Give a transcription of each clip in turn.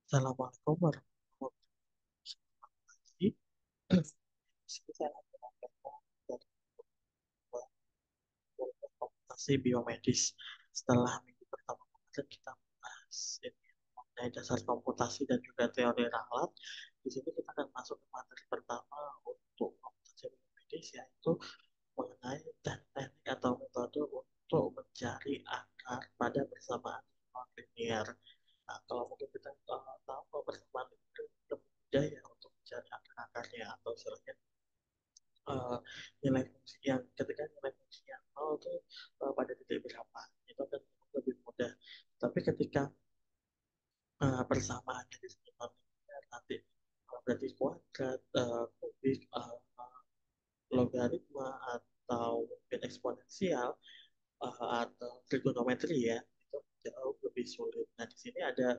Assalamualaikum warahmatullahi wabarakatuh. Di sini saya akan menyampaikan dari komputasi biomedis. Setelah minggu pertama kemarin kita membahas ini mengenai dasar komputasi dan juga teori ralat. Di sini kita akan masuk ke materi pertama untuk komputasi biomedis, yaitu mengenai teknik atau metode untuk mencari akar pada persamaan non-linear. Nah, kalau mungkin kita tahu bahwa persamaan itu lebih mudah ya untuk mencari akar-akarnya atau istilahnya eh, nilai fungsi yang ketika nilai fungsi yang nol itu pada titik berapa itu akan lebih mudah. Tapi ketika persamaannya di sini non-linear, nanti berarti kuadrat, kubik, logaritma atau mungkin eksponensial atau trigonometri ya, itu jauh lebih sulit. Nah, di sini ada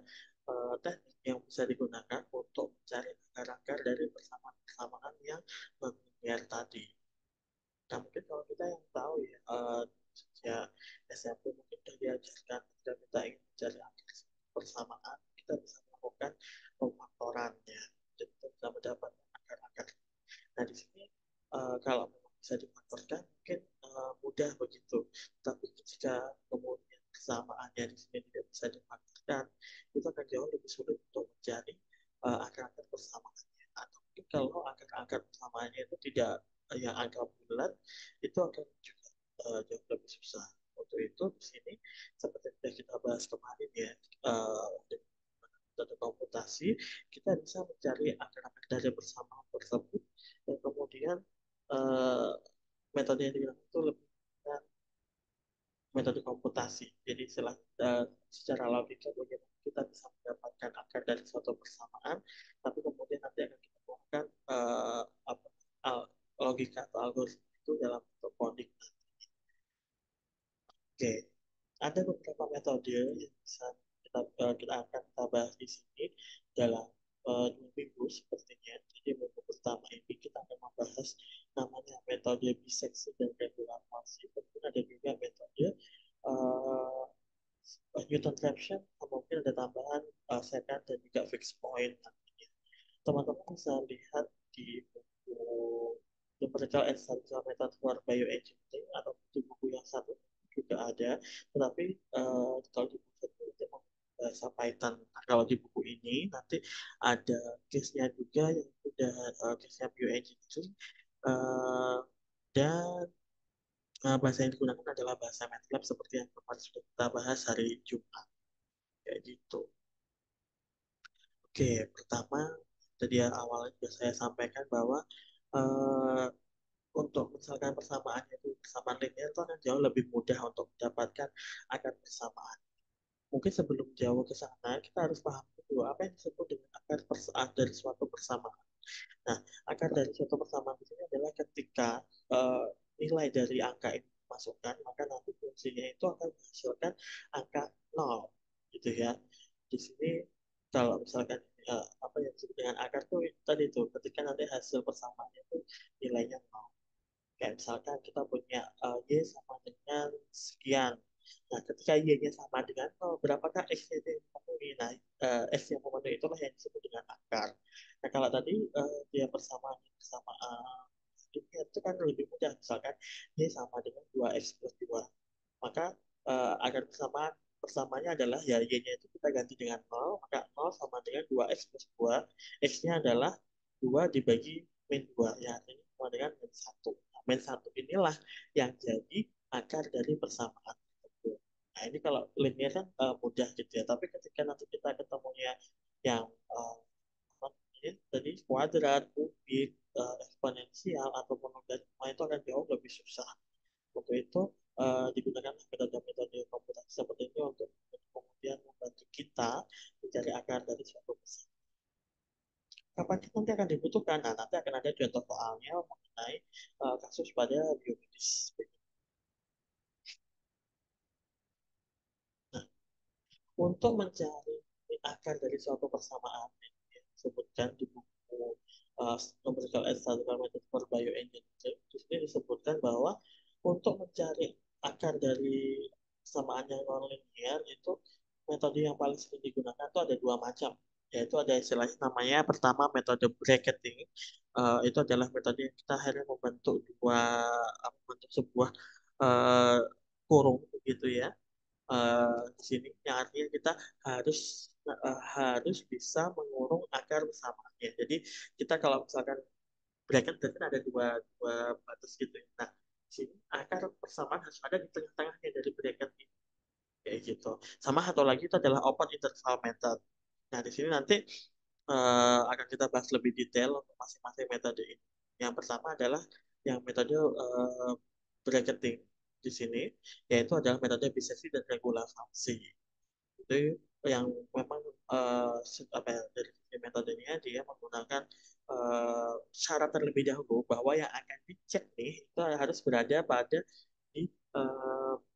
teknik yang bisa digunakan untuk mencari akar-akar dari persamaan-persamaan yang non-linear tadi. Nah, mungkin kalau kita yang tahu ya, sejak SMP mungkin sudah diajarkan ketika kita ingin mencari akar persamaan, kita bisa melakukan pemfaktorannya. Jadi kita bisa mendapatkan akar-akar. Nah, di sini kalau memang bisa difaktorkan mungkin mudah begitu. Tapi jika kemudian persamaannya di sini tidak bisa difaktorkan, itu akan jauh lebih sulit untuk mencari akar-akar persamaannya. Atau mungkin kalau akar-akar persamaannya itu tidak yang angka bulat, itu akan juga jauh lebih susah. Untuk itu di sini seperti yang sudah kita bahas kemarin ya, dengan metode komputasi kita bisa mencari akar-akar dari persamaan tersebut dan kemudian uh, metode yang digunakan itu lebih metode komputasi. Jadi secara logika bagaimana kita bisa mendapatkan akar dari suatu persamaan, tapi kemudian nanti akan kita gunakan apa, logika atau algoritma itu dalam bentuk coding. Oke, ada beberapa metode yang bisa kita akan kita bahas di sini dalam 2 minggu sepertinya. Jadi minggu pertama ini kita akan membahas namanya metode biseksi dan regularisasi. Kemudian ada juga metode uh, Newton Traction, mungkin ada tambahan second dan juga fixed point nantinya. Teman-teman bisa lihat di buku Numerical and Statistical Method for Bioengineering atau di buku yang satu juga ada, tetapi kalau di buku satu itu bahasa Python. Nah, kalau di buku ini nanti ada case-nya juga yang sudah case-nya bioengineering uh, dan bahasa yang digunakan adalah bahasa MATLAB seperti yang kemarin sudah kita bahas hari Jumat kayak gitu. Oke, pertama tadi ya awalnya juga saya sampaikan bahwa uh, untuk misalkan persamaannya itu persamaan linear itu akan jauh lebih mudah untuk mendapatkan akar persamaan. Mungkin sebelum jauh ke sana, kita harus paham dulu apa yang disebut dengan akar persamaan dari suatu persamaan. Nah, akar dari suatu persamaan di sini adalah ketika uh, nilai dari angka ini dimasukkan, maka nanti fungsinya itu akan menghasilkan angka 0, gitu ya. Di sini kalau misalkan apa yang disebut dengan akar tuh tadi tuh ketika nanti hasil persamaannya itu nilainya 0. Kayak misalkan kita punya Y sama dengan sekian. Nah, ketika Y-nya sama dengan 0, berapakah X-nya itu yang memenuhi? Nah, X yang memenuhi itulah yang disebut dengan akar. Nah, kalau tadi dia persamaan itu kan lebih mudah. Misalkan Y sama dengan 2X plus 2. Maka akar persamaannya adalah ya Y-nya itu kita ganti dengan 0, maka 0 sama dengan 2X plus 2. X-nya adalah 2 dibagi min 2, ya artinya sama dengan min 1. Nah, min 1 inilah yang jadi akar dari persamaan tersebut. Nah, ini kalau linear kan mudah gitu ya, tapi ketika nanti kita ketemunya yang tadi kuadrat, kubik, eksponensial, ataupun logaritma itu akan jauh lebih susah. Untuk itu digunakan metode-metode komputasi seperti ini untuk kemudian membantu kita mencari akar dari suatu pesan. Kapan nanti akan dibutuhkan? Nah, nanti akan ada contoh soalnya mengenai kasus pada biomedis. Nah, untuk mencari akar dari suatu persamaan yang disebutkan di buku Numerical and Statistical Method for Bioengineering, di sini disebutkan bahwa untuk mencari akar dari persamaan yang non-linear itu metode yang paling sering digunakan itu ada dua macam. yaitu ada istilahnya namanya pertama metode bracketing. Itu adalah metode yang kita akhirnya membentuk membentuk sebuah eh, kurung gitu ya. Di sini yang artinya kita harus harus bisa mengurung akar bersamaannya. Jadi kita kalau misalkan bracket kan ada dua dua batas gitu ya. Nah, di sini akar persamaan harus ada di tengah-tengahnya dari bracket ini kayak gitu. Sama satu lagi itu adalah open interval method. Nah, di sini nanti akan kita bahas lebih detail untuk masing-masing metode ini. Yang pertama adalah yang metode bracketing di sini, yaitu adalah metode biseksi dan regularisasi. Itu yang memang apa ya, dari sisi metodenya dia menggunakan syarat terlebih dahulu bahwa yang akan dicek nih itu harus berada pada di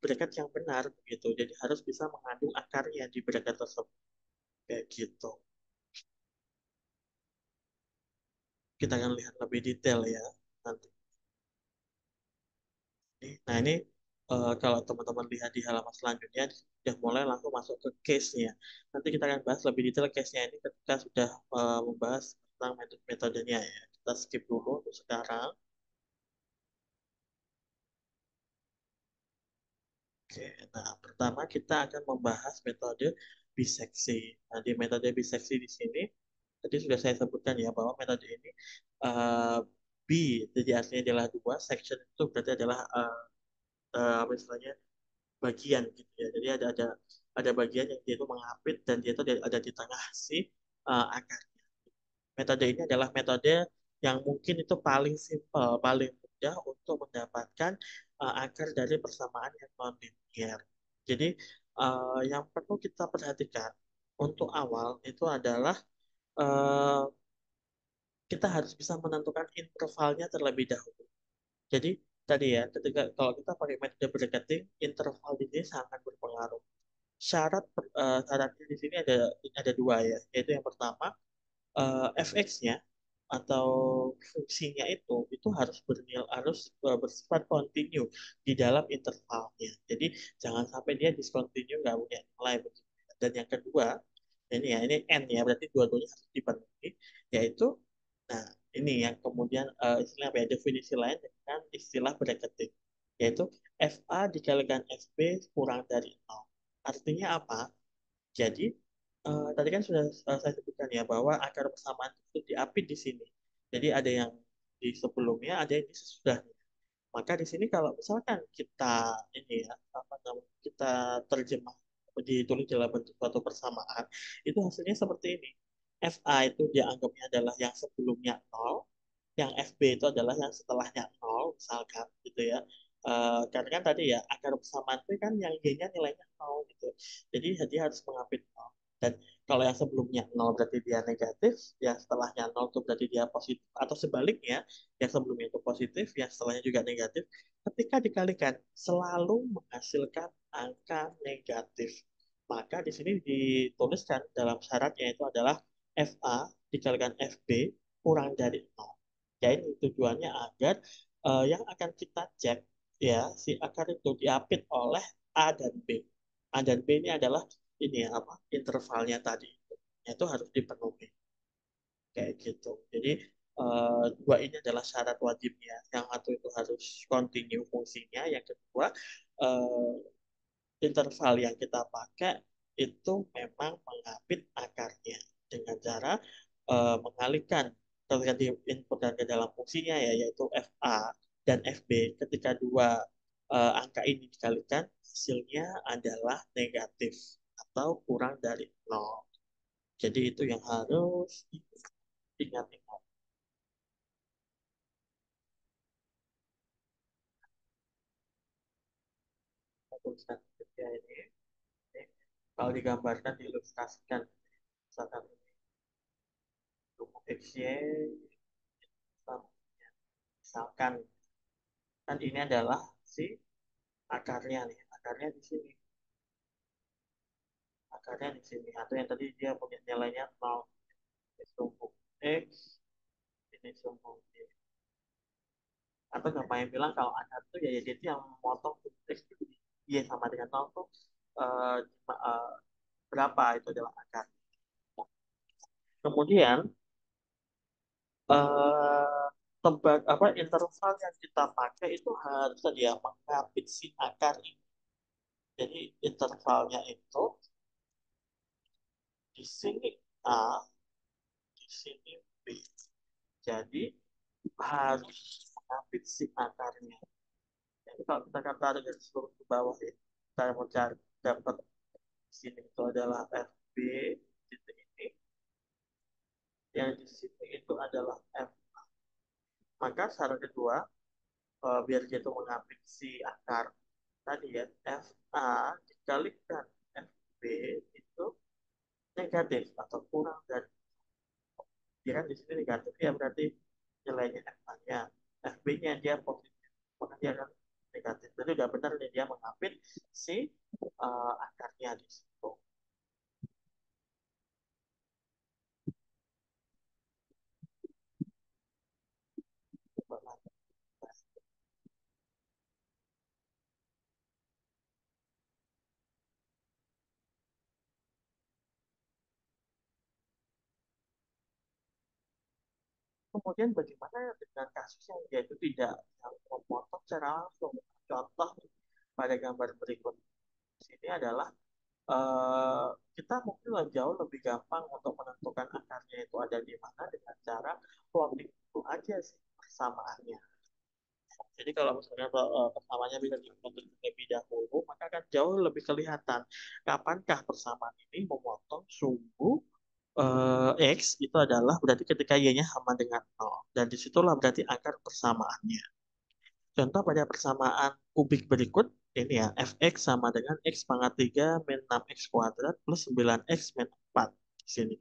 bracket yang benar begitu. Jadi harus bisa mengandung akarnya di bracket tersebut kayak gitu. Kita akan lihat lebih detail ya nanti. Nah ini kalau teman-teman lihat di halaman selanjutnya sudah mulai langsung masuk ke case-nya. Nanti kita akan bahas lebih detail case-nya ini ketika sudah membahas tentang metodenya ya. Kita skip dulu untuk sekarang. Oke, nah pertama kita akan membahas metode biseksi. Nah di metode biseksi di sini tadi sudah saya sebutkan ya bahwa metode ini uh, B jadi artinya adalah dua, section itu berarti adalah apa istilahnya bagian gitu ya. Jadi ada bagian yang dia itu mengapit dan dia itu ada di tengah si akar. Metode ini adalah metode yang mungkin itu paling simpel, paling mudah untuk mendapatkan akar dari persamaan yang non-linear. Jadi yang perlu kita perhatikan untuk awal itu adalah uh, kita harus bisa menentukan intervalnya terlebih dahulu. Jadi tadi ya, ketika kalau kita pakai metode bracketing, interval di sini sangat berpengaruh. Syaratnya di sini ada dua ya, yaitu yang pertama fx-nya atau fungsinya itu harus bersifat kontinu di dalam intervalnya. Jadi jangan sampai dia discontinue nggak punya nilai begitu. Dan yang kedua, ini n ya berarti dua-duanya harus dipenuhi, yaitu nah ini yang kemudian istilah apa ya, definisi lain dengan istilah bracketing, yaitu FA dikalikan FB kurang dari nol. Artinya apa? Jadi tadi kan sudah saya sebutkan ya bahwa akar persamaan itu diapit di sini. Jadi ada yang di sebelumnya, ada yang di sesudahnya. Maka di sini kalau misalkan kita ini ya apa namanya kita terjemah ditulis dalam bentuk suatu persamaan, itu hasilnya seperti ini. FA itu dianggapnya adalah yang sebelumnya nol, yang FB itu adalah yang setelahnya nol misalkan gitu ya. Karena kan tadi ya akar persamaan itu kan yang y-nya nilainya nol gitu, jadi dia harus mengambil nol. Dan kalau yang sebelumnya nol berarti dia negatif, yang setelahnya nol itu berarti dia positif, atau sebaliknya yang sebelumnya itu positif, yang setelahnya juga negatif. Ketika dikalikan selalu menghasilkan angka negatif. Maka di sini dituliskan dalam syaratnya itu adalah FA dikalikan FB kurang dari nol. Jadi tujuannya agar yang akan kita cek ya si akar itu diapit oleh A dan B. A dan B ini adalah ini ya, apa intervalnya tadi itu harus dipenuhi kayak gitu. Jadi dua ini adalah syarat wajibnya. Yang satu itu harus continue fungsinya, yang kedua eh, interval yang kita pakai itu memang mengapit akarnya dengan cara mengalihkan terjadi input dan ke dalam fungsinya ya, yaitu FA dan FB. Ketika dua angka ini dikalikan, hasilnya adalah negatif atau kurang dari nol. Jadi itu yang harus diingat-ingat. Tulisan ketiga ini, kalau digambarkan, diilustrasikan, misalkan ini untuk XY, misalkan kan ini adalah si akarnya nih, akarnya di sini, akarnya di sini, atau yang tadi dia punya nilainya 0, ini sumbung X, ini sumbung Y. Atau gampang bilang kalau akar itu ya jadi yang memotong X itu Y sama dengan 0 tuh eh, berapa itu adalah akar. Kemudian eh tebak apa interval yang kita pakai itu harus tadi ya mengapit si akar ini. Jadi intervalnya itu di sini A, di sini B. Jadi harus mengapit si akarnya. Jadi kalau kita tarik garis lurus ke bawah ya, kita mau cari dapat di sini itu adalah FB titik ini, yang di sini itu adalah F. Maka syarat kedua, biar dia itu mengapit si akar tadi ya, FA dikalikan FB itu negatif atau kurang dari, dia kan di sini negatif ya, berarti nilainya FA-nya, FB-nya dia positif, maka dia akan negatif. Jadi udah benar nih dia mengapit si akarnya di situ. Kemudian bagaimana dengan kasus yang dia itu tidak memotong secara langsung? Contoh pada gambar berikut sini adalah eh, kita mungkin jauh lebih gampang untuk menentukan akarnya itu ada di mana dengan cara plotting itu aja sih persamaannya. Jadi kalau misalnya persamanya bisa dibentuk terlebih dahulu, maka akan jauh lebih kelihatan kapankah persamaan ini memotong sumbu X itu adalah berarti ketika Y-nya sama dengan 0. Dan disitulah berarti akar persamaannya. Contoh pada persamaan kubik berikut, ini ya, fx sama dengan x pangkat 3 min 6x kuadrat plus 9x min 4. Di sini.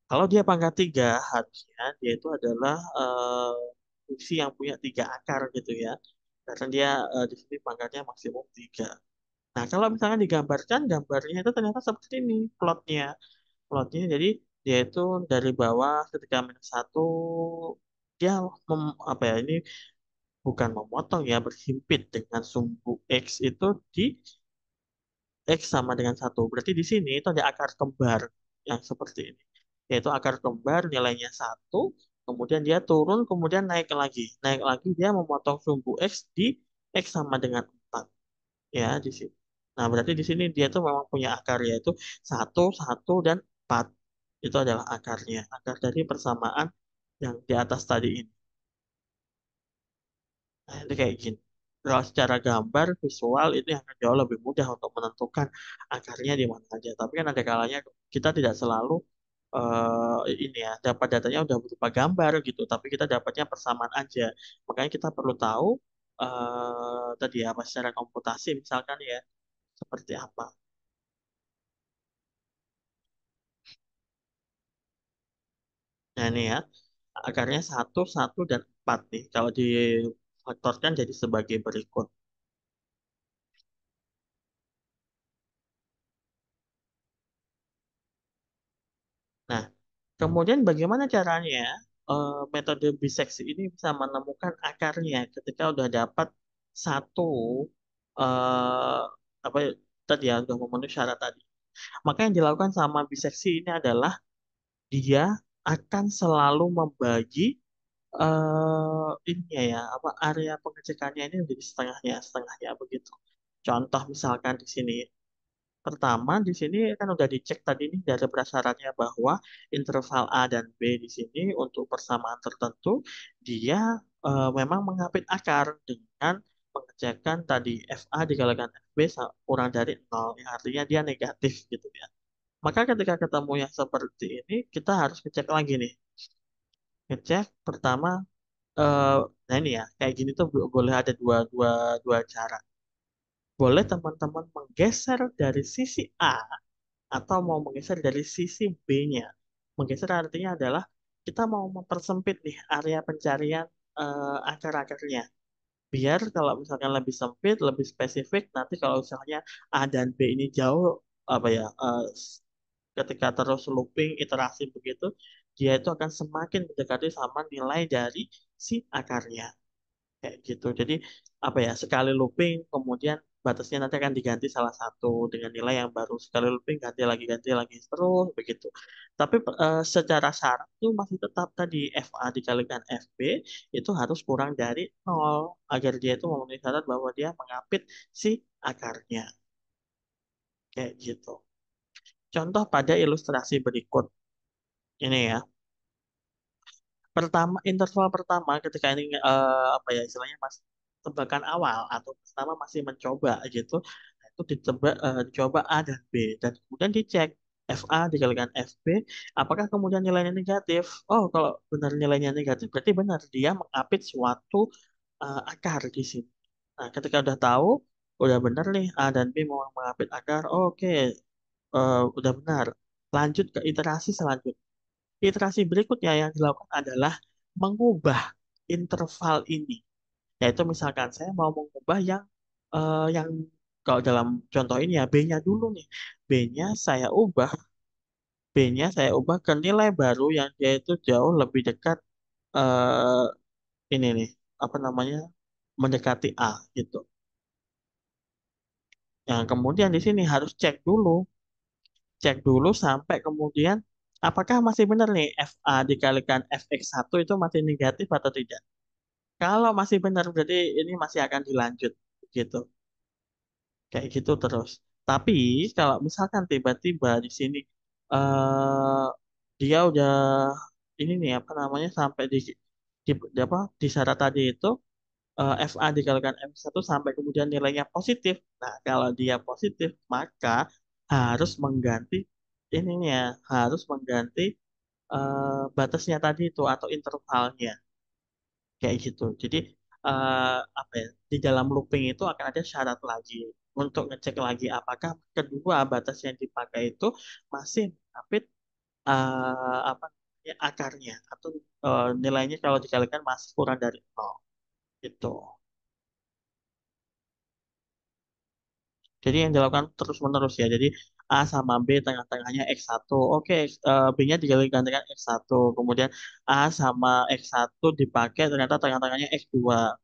Kalau dia pangkat 3, harusnya dia itu adalah fungsi yang punya 3 akar gitu ya. Karena dia di sini pangkatnya maksimum 3. Nah, kalau misalnya digambarkan, gambarnya itu ternyata seperti ini plotnya. Plotnya jadi dia itu dari bawah ketika minus 1, dia apa ya, ini bukan memotong ya, berhimpit dengan sumbu X itu di X sama dengan 1. Berarti di sini itu ada akar kembar yang seperti ini. Yaitu akar kembar nilainya 1, kemudian dia turun, kemudian naik lagi. Naik lagi dia memotong sumbu X di X sama dengan 4. Ya, di sini. Nah, berarti di sini dia tuh memang punya akar yaitu 1, 1, dan 4. Itu adalah akarnya. Akar dari persamaan yang di atas tadi ini. Nah, itu kayak gini. Kalau secara gambar, visual itu yang akan jauh lebih mudah untuk menentukan akarnya di mana aja. Tapi kan ada kalanya kita tidak selalu ini ya dapat datanya udah berupa gambar gitu, tapi kita dapatnya persamaan aja. Makanya kita perlu tahu tadi ya apa secara komputasi misalkan ya seperti apa. Nah ini ya akarnya 1, 1, dan 4 nih. Kalau difaktorkan jadi sebagai berikut. Nah, kemudian bagaimana caranya metode biseksi ini bisa menemukan akarnya ketika udah dapat satu eh, apa ya, tadi ya udah memenuhi syarat tadi. Maka yang dilakukan sama biseksi ini adalah dia akan selalu membagi ini ya apa area pengecekannya ini menjadi setengahnya setengahnya begitu. Contoh misalkan di sini. Pertama, di sini kan udah dicek tadi nih dari prasyaratnya bahwa interval A dan B di sini untuk persamaan tertentu dia memang mengapit akar dengan pengecekan tadi FA dikalikan FB kurang dari 0, yang artinya dia negatif gitu ya. Maka ketika ketemu yang seperti ini, kita harus ngecek lagi nih. Ngecek pertama, eh, nah ini ya, kayak gini tuh boleh ada dua, dua, dua cara. Boleh teman-teman menggeser dari sisi A atau mau menggeser dari sisi B-nya. Menggeser artinya adalah kita mau mempersempit nih area pencarian akar-akarnya. Biar kalau misalkan lebih sempit, lebih spesifik, nanti kalau misalnya A dan B ini jauh, apa ya, ketika terus looping, iterasi begitu, dia itu akan semakin mendekati sama nilai dari si akarnya. Kayak gitu. Jadi, apa ya, sekali looping, kemudian batasnya nanti akan diganti salah satu dengan nilai yang baru, sekali looping ganti lagi terus begitu. Tapi secara syarat itu masih tetap tadi FA dikalikan FB itu harus kurang dari nol agar dia itu memenuhi syarat bahwa dia mengapit si akarnya kayak gitu. Contoh pada ilustrasi berikut ini ya. Interval pertama ketika ini apa ya istilahnya masih tebakan awal atau pertama masih mencoba gitu. Nah, itu dicoba A dan B dan kemudian dicek FA dikalikan FB apakah kemudian nilainya negatif. Oh, kalau benar nilainya negatif berarti benar dia mengapit suatu akar di sini. Nah, ketika udah tahu udah benar nih A dan B mau mengapit akar, oke, udah benar. Lanjut ke iterasi selanjutnya. Iterasi berikutnya yang dilakukan adalah mengubah interval ini. Yaitu misalkan saya mau mengubah yang kalau dalam contoh ini ya B-nya dulu nih. B-nya saya ubah, B-nya saya ubah ke nilai baru yang dia itu jauh lebih dekat eh, ini nih, apa namanya? Mendekati A gitu. Yang kemudian di sini harus cek dulu sampai kemudian apakah masih benar nih FA dikalikan FX1 itu masih negatif atau tidak. Kalau masih benar berarti ini masih akan dilanjut gitu. Kayak gitu terus. Tapi kalau misalkan tiba-tiba di sini eh dia udah ini nih apa namanya sampai di apa di syarat tadi itu FA dikalikan M1 sampai kemudian nilainya positif. Nah, kalau dia positif maka harus mengganti ininya harus mengganti batasnya tadi itu atau intervalnya kayak gitu. Jadi apa ya di dalam looping itu akan ada syarat lagi untuk ngecek lagi apakah kedua batas yang dipakai itu masih mengapit apa namanya, akarnya atau nilainya kalau dikalikan masih kurang dari nol itu. Jadi yang dilakukan terus-menerus ya. Jadi A sama B tengah-tengahnya X1. Oke, B-nya digantikan X1. Kemudian A sama X1 dipakai ternyata tengah-tengahnya X2.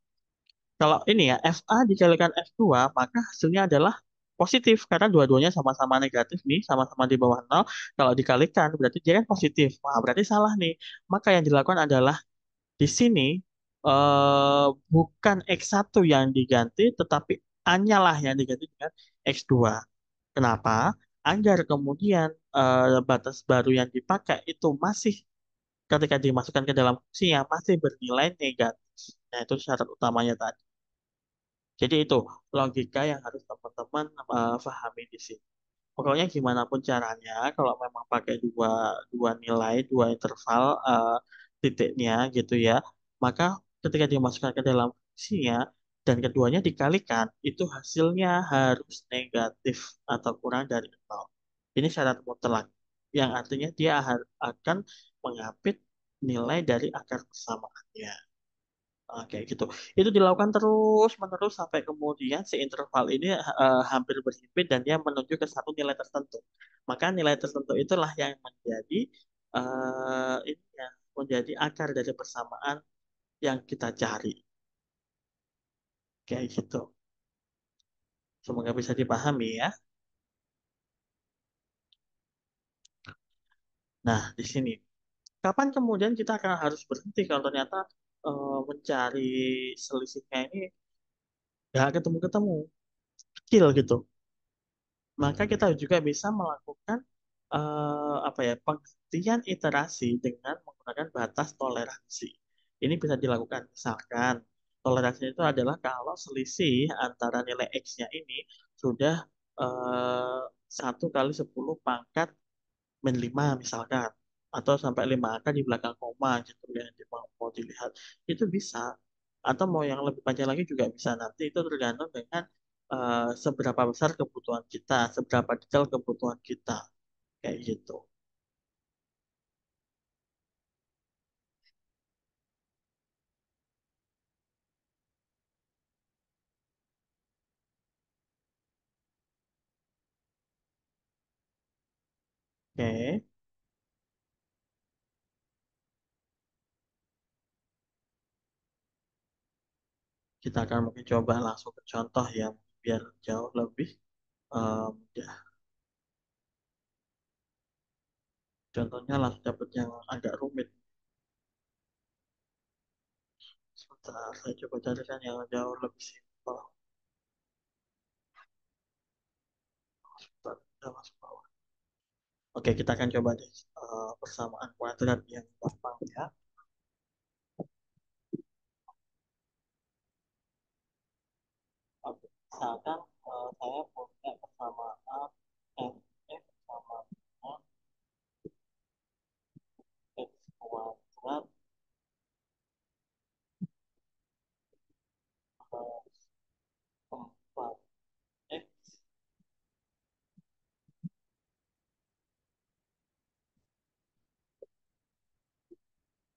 Kalau ini ya, FA dikalikan F2, maka hasilnya adalah positif. Karena dua-duanya sama-sama negatif nih, sama-sama di bawah nol. Kalau dikalikan, berarti dia kan positif. Wah, berarti salah nih. Maka yang dilakukan adalah di sini bukan X1 yang diganti, tetapi A-nya lah yang diganti dengan X2. Kenapa? Agar kemudian batas baru yang dipakai itu masih ketika dimasukkan ke dalam fungsinya masih bernilai negatif. Nah, itu syarat utamanya tadi. Jadi itu logika yang harus teman-teman pahami di sini. Pokoknya gimana pun caranya, kalau memang pakai dua dua nilai, dua interval titiknya gitu ya, maka ketika dimasukkan ke dalam fungsinya dan keduanya dikalikan, itu hasilnya harus negatif atau kurang dari nol. Ini syarat mutlak, yang artinya dia akan mengapit nilai dari akar persamaannya. Kayak gitu. Itu dilakukan terus menerus sampai kemudian si interval ini hampir berhimpit dan dia menuju ke satu nilai tertentu. Maka nilai tertentu itulah yang menjadi ini ya, menjadi akar dari persamaan yang kita cari. Kayak gitu. Semoga bisa dipahami ya. Nah, di sini. Kapan kemudian kita akan harus berhenti kalau ternyata mencari selisihnya ini nggak ketemu-ketemu, kecil gitu. Maka kita juga bisa melakukan apa ya penghentian iterasi dengan menggunakan batas toleransi. Ini bisa dilakukan misalkan toleransi itu adalah kalau selisih antara nilai X-nya ini sudah eh, 1 kali 10 pangkat min 5 misalkan atau sampai 5 angka di belakang koma gitu yang mau dilihat itu bisa atau mau yang lebih panjang lagi juga bisa nanti itu tergantung dengan seberapa besar kebutuhan kita seberapa detail kebutuhan kita kayak gitu. Oke, kita akan mungkin coba langsung ke contoh ya. biar jauh lebih mudah. Contohnya lah dapat yang agak rumit. Sebentar, saya coba carikan yang jauh lebih simpel. Sebentar, udah masuk bawah. Oke, kita akan coba deh persamaan kuadrat yang gampang ya. Oke, misalkan saya punya persamaan f sama dengan x kuadrat plus 4x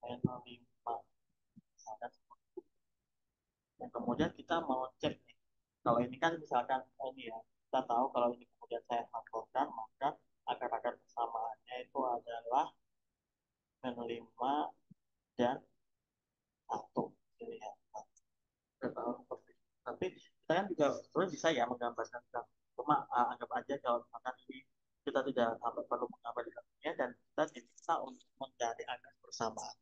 minus 5. Misalkan. Dan kemudian kita mau cek nih. Kalau ini kan misalkan ini ya, kita tahu kalau ini kemudian saya faktorkan, maka akar-akar persamaannya itu adalah min 5 dan 1. Ini ya. Kita tahu seperti itu. Tapi kita kan juga sebenarnya bisa ya menggambarkan. Cuma anggap aja kalau misalkan ini kita tidak sampai perlu menggambar di dalamnya dan kita diminta untuk mencari akar persamaan.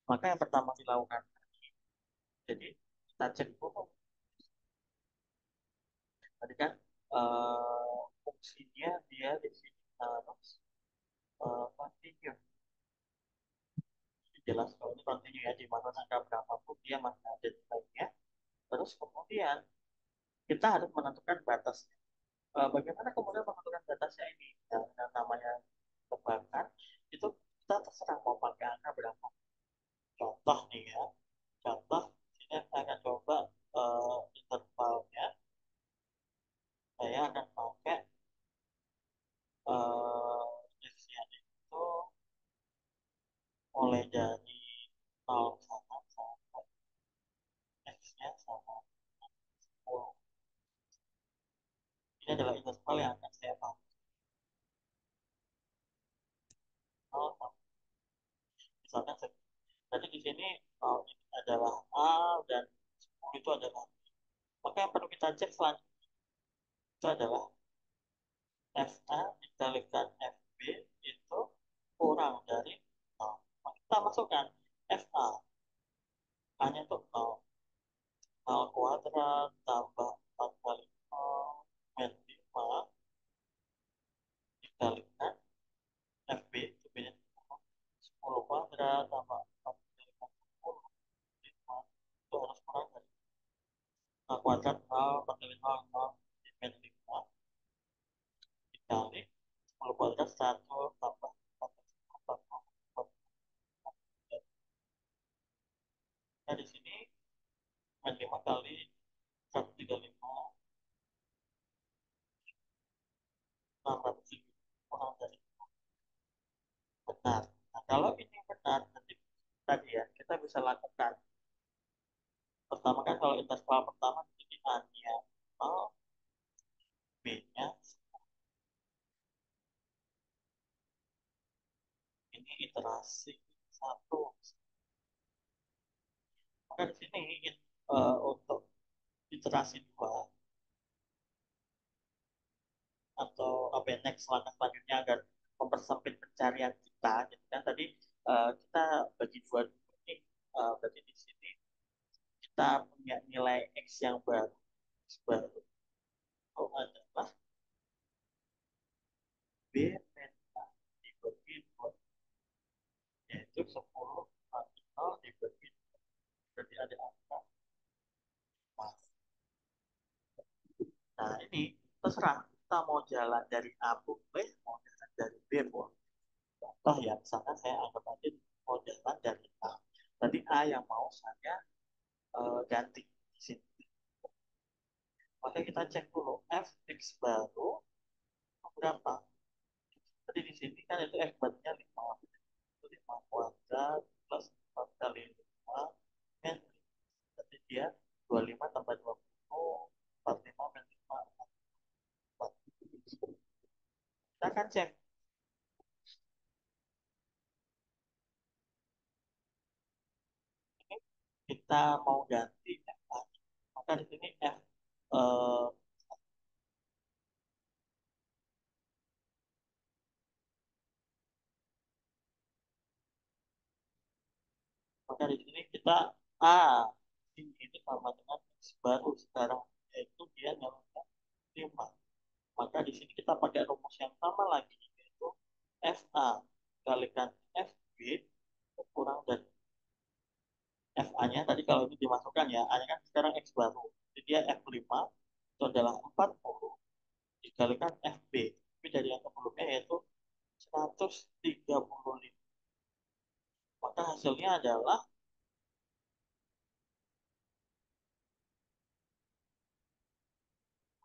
Maka yang pertama dilakukan, jadi kita cek dulu. Tadi kan fungsinya dia di sini harus continue. Jelas kalau ini continue ya, di mana angka berapapun dia masih ada nilainya. Terus kemudian kita harus menentukan batasnya. Bagaimana kemudian menentukan batasnya ini? Nah, yang namanya tebakan itu kita terserah mau pakai angka berapa. Contoh nih ya, contoh ini saya akan coba intervalnya. Saya akan pakai x-nya itu mulai dari 0 sama sampai x-nya sama 10. Ini adalah interval yang akan saya pakai. 0 sama, misalkan jadi di sini ini adalah A dan 10 itu adalah. Maka yang perlu kita cek selanjutnya itu adalah FA dikalikan FB itu kurang dari 0. Maka kita masukkan FA, A-nya itu 0. 0 kuadrat tambah 4 kali 0 min 5 dikalikan FB itu B-nya 10 kuadrat tambah 4 kali 10 5 itu harus kurang dari 0 kuadrat 0 4 kali 0 0 min 5 dikali 10 kuadrat 1 tambah 4 kali 4 4. Nah di sini min 5 kali 135 600 kurang dari benar. Nah kalau ini benar nanti tadi ya kita bisa lakukan. Pertama kan kalau interval pertama ini A-nya 0, B-nya ini iterasi satu. Maka di sini untuk iterasi dua atau apa ya, next langkah selanjutnya agar mempersempit pencarian kita, gitu kan tadi kita bagi dua dulu nih. Berarti di sini kita punya nilai x yang baru, x baru itu adalah b min a dibagi dua, yaitu 10 kali 0 dibagi 2. Berarti ada angka 4. Nah, ini terserah kita mau jalan dari A boleh, mau jalan dari B boleh. Contoh ya, misalkan saya anggap aja mau jalan dari A. Berarti A yang mau saya ganti di sini. Maka kita cek dulu fx baru berapa. Jadi di sini kan itu f barunya 5. Itu 5 kuadrat plus 4 kali 5 min. Jadi dia 25 tambah 20, 45 min 5, 4. Kita akan cek kita mau ganti f lagi. Maka di sini f Maka di sini kita A ini sama dengan X baru sekarang, yaitu dia nilainya 5. Maka di sini kita pakai rumus yang sama lagi, yaitu FA kalikan FB itu kurang dari FA-nya tadi kalau itu dimasukkan ya, A-nya kan sekarang X baru. Jadi dia F5 itu adalah 40 dikalikan FB. Tapi dari yang sebelumnya yaitu 135. Maka hasilnya adalah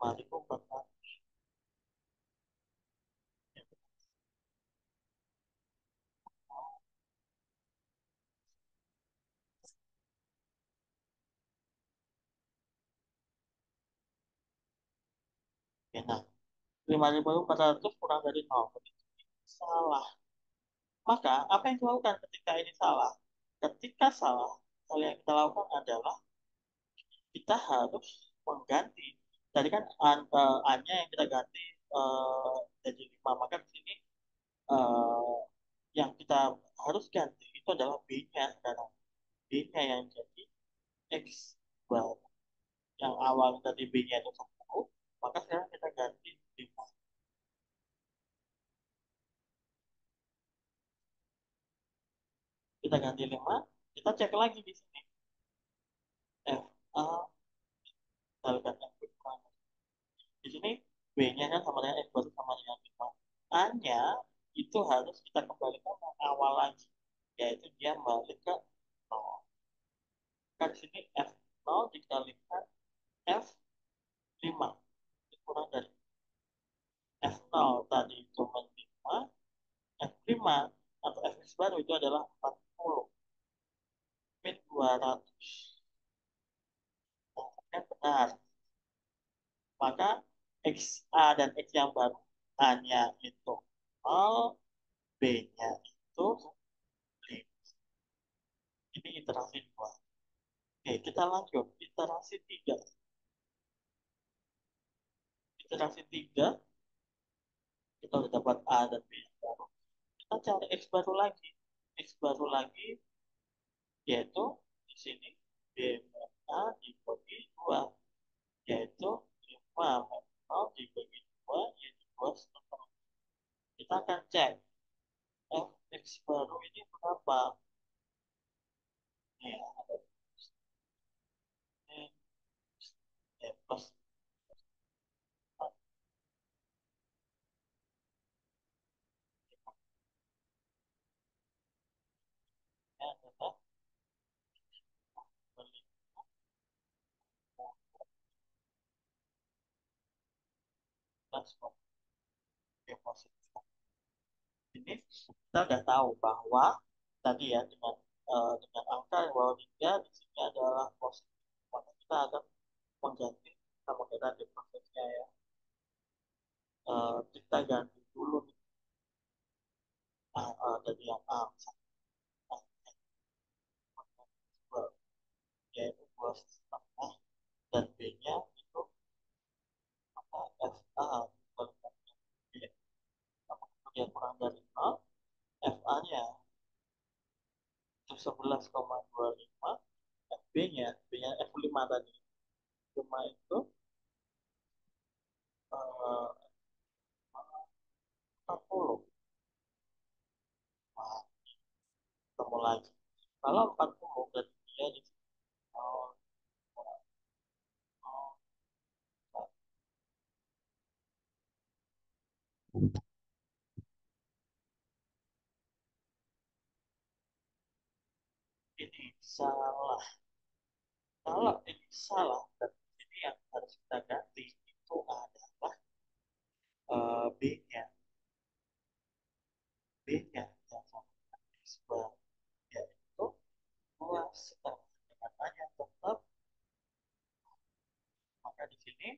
5.400. Oke, nah 5.400 kurang dari 0. Salah. Maka apa yang dilakukan ketika ini salah? Ketika salah, hal yang kita lakukan adalah kita harus mengganti. Tadi kan A-nya yang kita ganti jadi 5. Maka di sini eh, yang kita harus ganti itu adalah B-nya. Karena B-nya yang jadi X baru. Yang awal tadi B-nya itu 10, maka sekarang kita ganti 5. Kita ganti 5, kita cek lagi di sini. F A kalikan F B. Di sini B-nya kan sama dengan X baru sama dengan 5. A-nya itu harus kita kembalikan ke awal lagi, yaitu dia balik ke 0. Kan di sini F0 dikalikan F5 kurang dari F0 tadi cuma 5, F5 atau Fx baru itu adalah 40 min 200. Nah, benar. Maka X A dan X yang baru, A-nya itu 0, B-nya itu 5. Ini iterasi 2. Oke, kita lanjut. Iterasi 3. Iterasi 3, kita sudah dapat A dan B yang baru. Kita cari X baru lagi. X baru lagi yaitu di sini B A dibagi 2, yaitu 5 0 dibagi 2 yaitu 2 setengah. Kita akan cek F X baru ini berapa. Ya, ada ini, ya, plus adalah plus positif. Ini kita sudah tahu bahwa tadi ya dengan angka yang bawah 3 di sini adalah positif. Maka kita akan mengganti sama kita di prosesnya ya. Kita ganti dulu dari yang A yaitu 2 setengah dan B-nya itu FA kemudian kurang dari 0, FA-nya itu 11,25, FB-nya B-nya F5 tadi 5 itu 40. Nah, ketemu lagi. Kalau 40 berarti dia di sini 0, 0, 0. Ini salah. Kalau ini salah, berarti ini yang harus kita ganti itu adalah B-nya. B-nya yang sama dengan yaitu 2 setengah dengan A-nya tetap. Maka di sini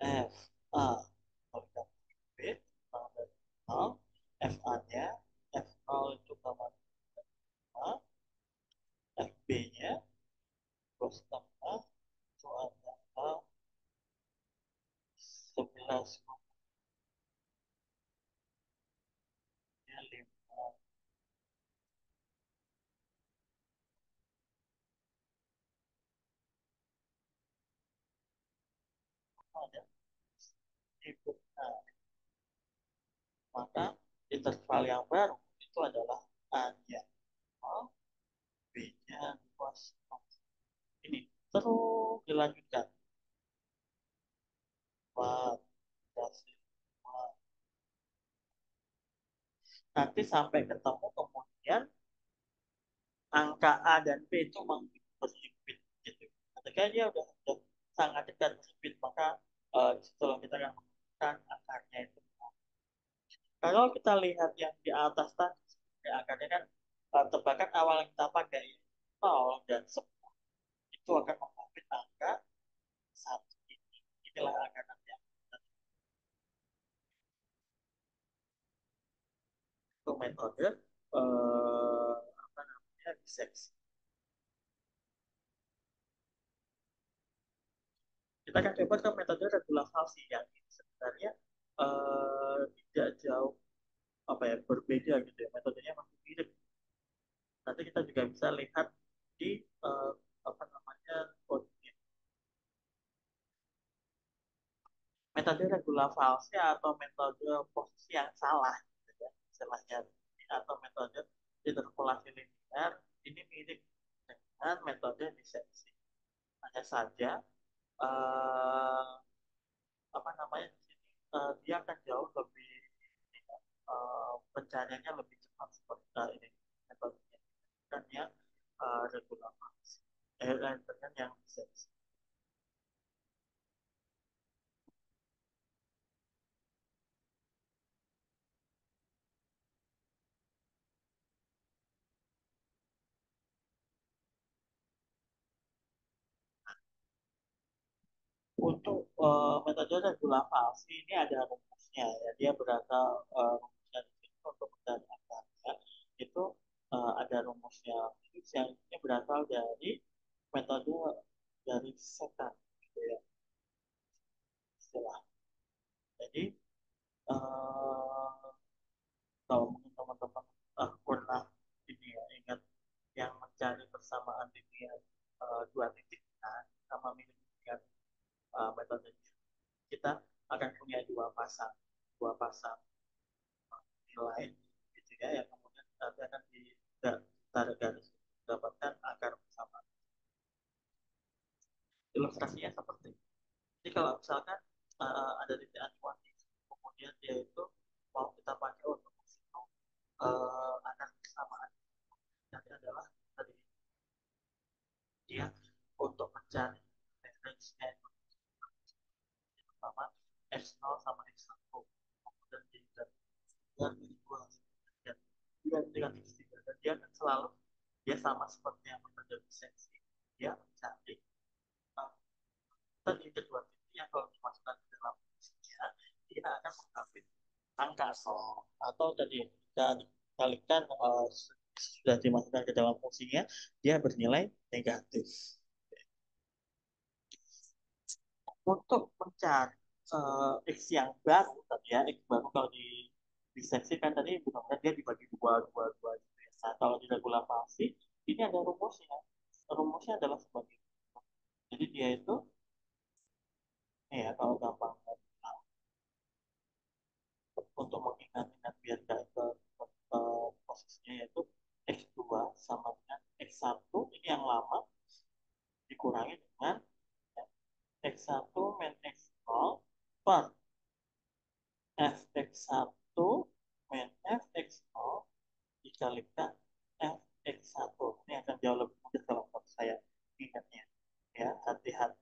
F A kalikan B sama dengan 0, F A-nya F0 itu sama dengan 5, F B-nya 2 setengah itu adalah 11. ada input. Nah, maka interval yang baru itu adalah A-nya nol, B-nya 2 ini terus dilanjutkan. Wah, kasih. Wah. Nanti sampai ketemu kemudian angka A dan B itu berhimpit gitu. Ketika dia udah sangat dekat berhimpit, maka setelah kita akan menemukan akarnya itu. Kalau kita lihat yang di atas tadi, ya, akarnya kan tebakan awal yang kita pakai 0 dan 10 itu akan mengambil angka satu ini. Inilah angka nanti yang itu metode apa namanya disseksi. Kita akan coba ke metode regularisasi yang ini sebenarnya tidak jauh apa ya berbeda gitu ya, metodenya masih mirip. Nanti kita juga bisa lihat di apa namanya codenya. Metode regula false atau metode posisi yang salah gitu ya, istilahnya, atau metode interpolasi linear ini mirip dengan metode disseksi. Hanya saja eh, apa namanya di sini dia akan jauh lebih pencariannya lebih cepat seperti ini metodenya dan yang regularis dengan yang disseksi. Untuk metode regulasi ini ada rumusnya ya, dia berasal rumusnya di sini untuk mencari akarnya itu ada rumusnya yang ini berasal dari metode dari setan gitu ya istilah. Jadi uh, kalau mungkin teman-teman pernah ini ya ingat yang mencari persamaan linear dua titik nah, sama milik metode kita akan punya dua pasang nilai gitu ya yang kemudian nanti akan ditarik garis mendapatkan akar bersama. Ilustrasinya seperti ini. Jadi kalau misalkan ada titik acuan kemudian dia itu mau kita pakai untuk menghitung akar persamaan nanti adalah tadi dia untuk mencari range-nya pertama x0 sama x1 kemudian dan dua dengan x3 dan dia akan selalu dia sama seperti yang bekerja di seksi dia mencari tadi kedua titik yang kalau dimasukkan ke dalam fungsinya dia akan mengambil angka so atau tadi jika dikalikan sudah dimasukkan ke dalam fungsinya dia bernilai negatif. Untuk mencari X yang baru tadi ya X baru kalau diseksikan tadi benar-benar dia dibagi dua gitu ya. Nah, kalau di regulasi ini ada rumusnya. Rumusnya adalah sebagai jadi dia itu ya kalau gampang untuk mengingat-ingat biar nggak ke posisinya yaitu X2 sama dengan X1 ini yang lama dikurangi dengan X1 min X0 per Fx1 min Fx0 dikalikan Fx1. Ini akan jauh lebih mudah kalau saya ingatnya. Ya, hati-hati.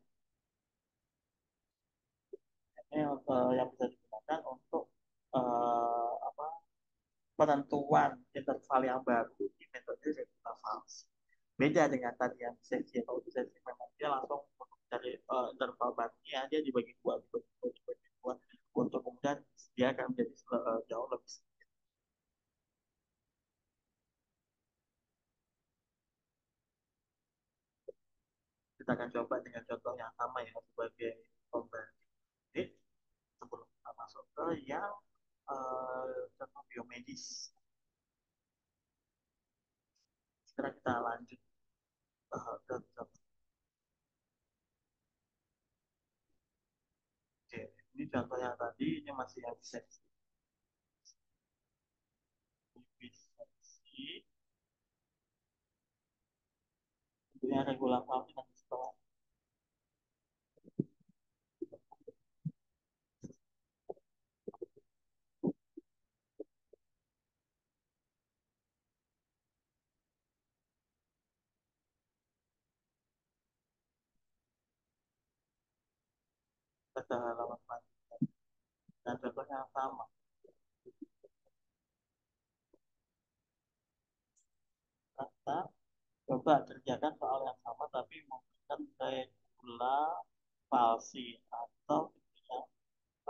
Ini yang bisa digunakan untuk apa penentuan interval yang baru di metode interval. Beda dengan tadi yang sesi atau sesi memang dia langsung dari interval barunya dia dibagi dibagi dua untuk kemudian dia akan menjadi jauh lebih kita akan coba dengan contoh yang sama ya sebagai pembanding sebelum kita masuk ke yang contoh biomedis. Sekarang kita lanjut ke contoh Ini contoh yang tadi, ini masih efisiensi. Efisiensi, tentunya regular value nanti setelah pada halaman selanjutnya. Dan contohnya sama. Kata, coba kerjakan soal yang sama tapi menggunakan regular palsi atau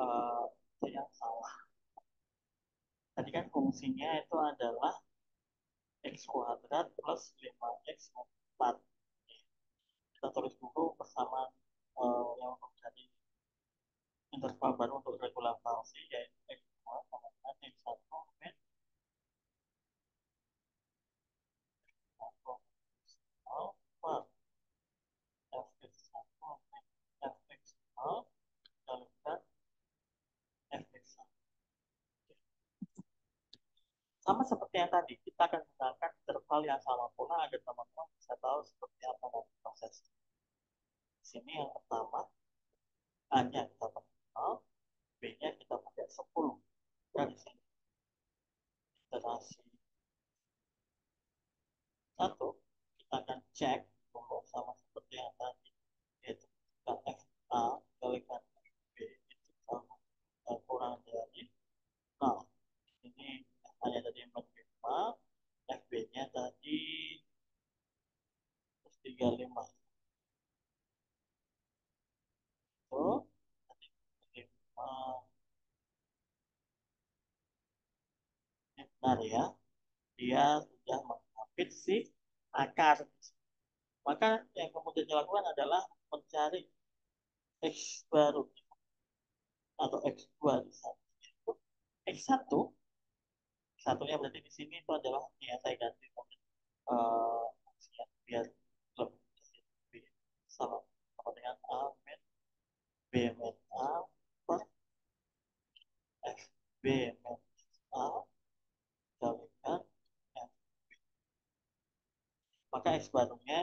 uh, yang salah. Tadi kan fungsinya itu adalah x kuadrat plus 5x 4. Kita tulis dulu bersama yang untuk jadi interval baru untuk regular palsi yaitu x2 sama dengan x1 min 1 per fx1 min fx0 kalikan fx1. Sama seperti yang tadi, kita akan menggunakan interval yang sama pula agar teman-teman bisa tahu seperti apa nanti proses. Di sini yang pertama, A-nya kita pakai 0, B-nya kita pakai 10. Dari sini, iterasi 1, kita akan cek sama seperti yang tadi, yaitu jika FA kalikan FB itu sama kurang dari 0. Ini hanya tadi 45, FB-nya tadi 35. Itu benar ya, dia sudah mengapit si akar. Maka yang kemudian dilakukan adalah mencari X baru atau X2 di sana. X1, satunya berarti di sini itu adalah ya saya ganti uh, biar lebih sama sama dengan A min B min A per FB min A kalikan F. Maka X barunya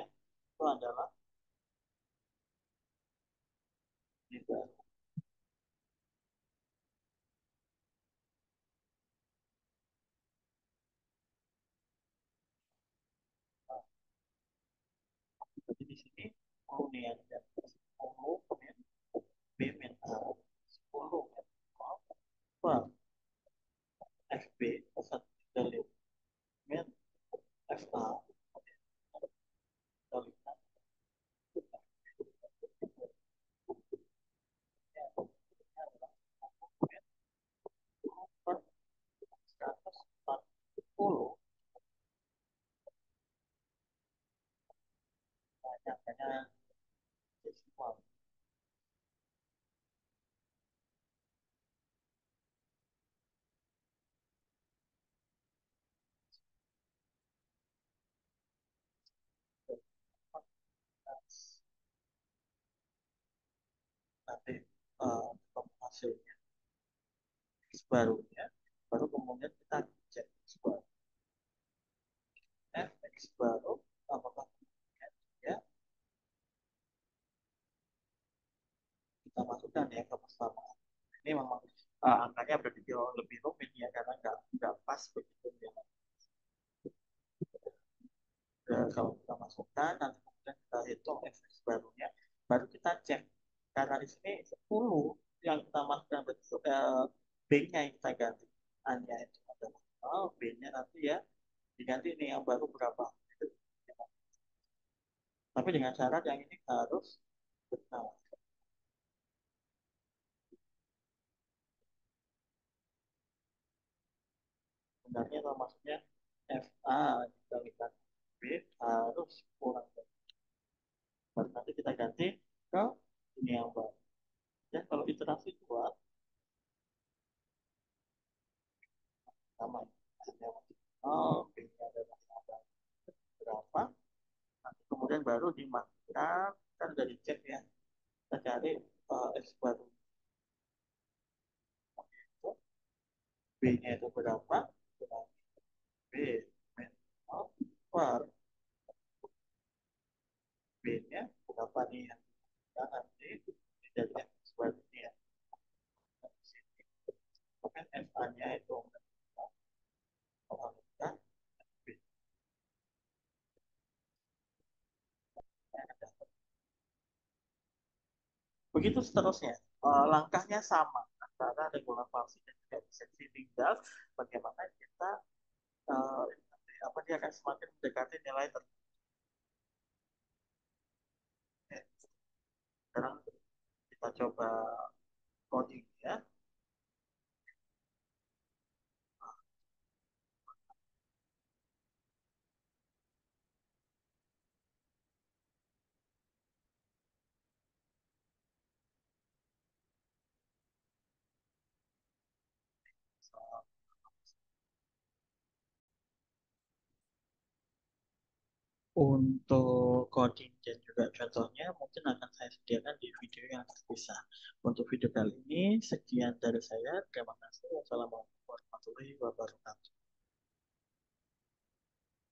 itu adalah di baru. Jadi di sini 10 nih ada 10 min B min A 10 min A per FB satu kali min FA kalikan per 140 banyaknya desimal. Nanti hasilnya X barunya baru kemudian kita cek X baru X baru apakah ya kita masukkan ya ke persamaan. Ini memang angkanya berarti jauh lebih rumit ya karena nggak pas begitu ya. Kalau kita masukkan nanti kemudian kita hitung fx barunya baru kita cek karena di sini 10 yang kita masukkan bentuk b-nya yang kita ganti a-nya itu adalah 0, b-nya nanti ya diganti ini yang baru berapa gitu. Tapi dengan syarat yang ini harus benar. Sebenarnya kalau maksudnya FA dikalikan B harus kurang dari. Baru nanti kita ganti ke ini yang baru. Dan kalau iterasi dua sama oh, B-nya adalah berapa. Nanti kemudian baru dimasukkan kan udah dicek ya. Kita cari X baru B-nya itu berapa? Kurangi B min nol per B-nya berapa nih yang kita nanti dari X squared ini ya. Di sini kan FA-nya itu kita begitu seterusnya. Langkahnya sama antara regular falsi dan juga efisiensi, tinggal bagaimana kita eh, apa dia akan semakin mendekati nilai tertentu. Sekarang kita coba coding ya. Untuk coding dan juga contohnya mungkin akan saya sediakan di video yang terpisah. Untuk video kali ini sekian dari saya. Terima kasih. Wassalamualaikum.